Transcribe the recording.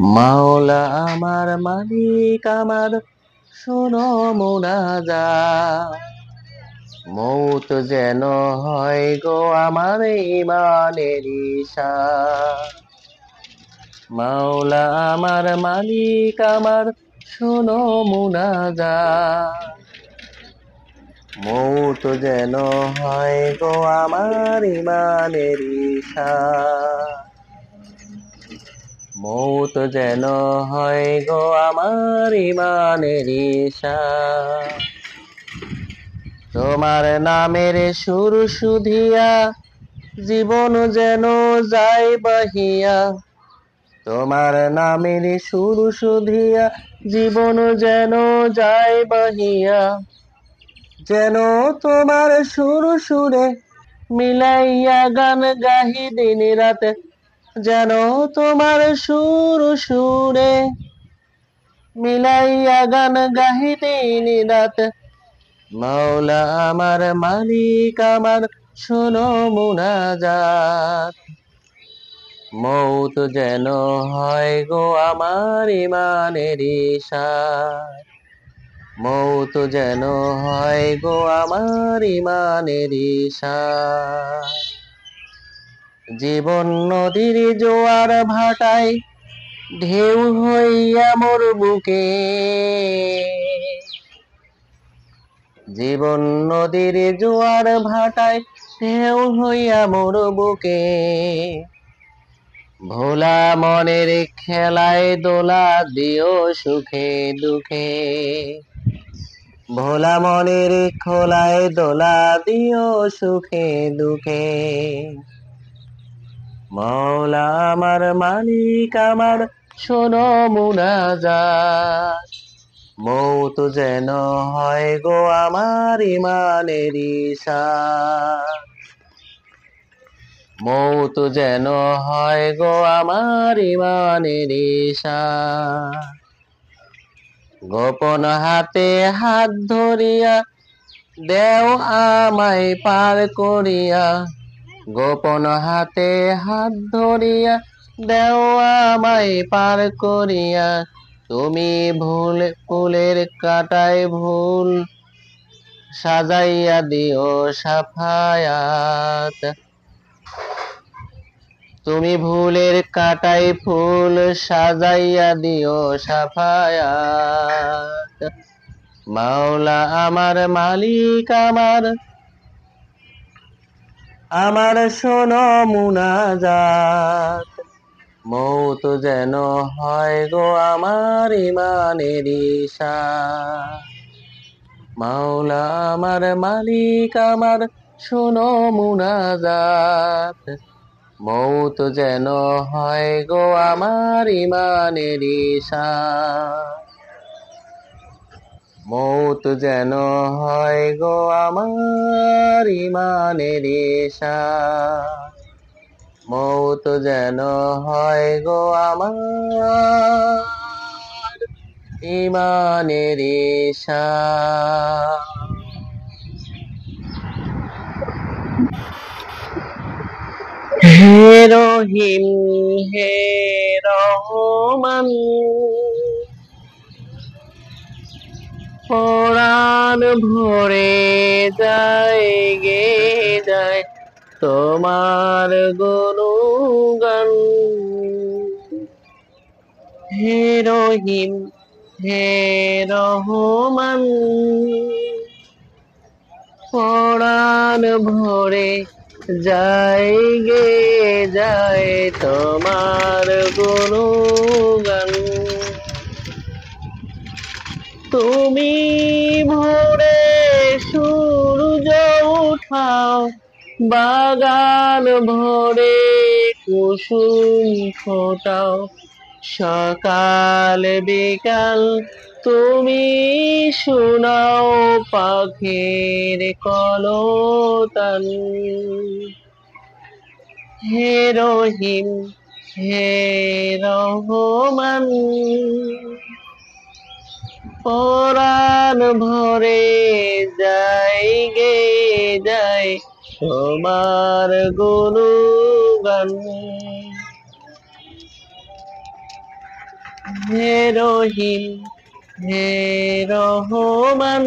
মাওলা আমার মালিক আমার শোনো মুনাজাত, মৌত যেন হয় গো আমার ইমানের ইশারা। মাওলা আমার মালিক আমার শোনো মুনাজাত, মৌত যেন হয় গো আমার ইমানের ইশারা। মৌত যেন হয় গো আমার ইমানের ইশারা। তোমার নামের সুর সুধিয়া জীবন যেন যায় বাহিয়া, তোমার নামের সুর সুধিয়া জীবন যেন যায় বাহিয়া। যেন তোমার সুর সুরে মিলাইয়া গান গাহি দিন রাতে, যেন তোমার সুর সুরে মিলাইয়া গান গাহি দিন রাতে। মাওলা আমার মালিক আমার শোনো মুনাজাত, মৌত যেন হয় গো আমার ইমানের ইশারা। মৌত যেন হয় গো আমার ইমানের ইশারা। জীবন নদীর জোয়ার ভাটায় ঢেউ হইয়া মোর বুকে, জীবন নদীর জোয়ার ভাটায় ঢেউ হইয়া মোর বুকে। ভোলা মনের খেলায় দোলা দিও সুখে দুঃখে, ভোলা মনের খোলায় দোলা দিও সুখে দুঃখে। মাওলা আমার মালিক আমার শোনো মুনাজাত, মৌত যেন হয় গো আমার ইমানের ইশারা। মৌত যেন হয় গো আমার ইমানের ইশারা। গোপন হাতে হাত ধরিয়া দেও আমায় পার করিয়া, গোপন হাতে হাত ধরিয়া দেও আমায় পার করিয়া। তুমি ভুল ফুলের কাটায় ভুল সাজাইয়া দিও সাফায়াত, তুমি ভুলের কাটায় ফুল সাজাইয়া দিও সাফায়াত। মাওলা আমার মালিক আমার আমার শোনো মুনাজাত, মৌত যেন হয় গো আমার ইমানের ইশারা। মাওলা আমার মালিক আমার শোনো মুনাজাত, মৌত যেন হয় গো আমার ইমানের ইশারা। মৌত যেন হয় গো আমার ইমানের ইশারা। মৌত যেন হয় গো আমার ইমানের ইশারা। হে রহিম হে রহমান, পরাণ ভরে যায় গে যায় তোমার গুণগান। হে রহিম হে রহমান, পরাণ ভরে যায় গে যায় তোমার গুণগান। তুমি ভোরে সূর্য উঠাও, বাগান ভরে কুসুম ফোটাও। সকাল বিকাল তুমি শোনাও পাখির কলতান। হে রহিম হে রহমান, পরাণ ভরে যায় গে যায় তোমার গুণগান। হে রহিম হে রহমান,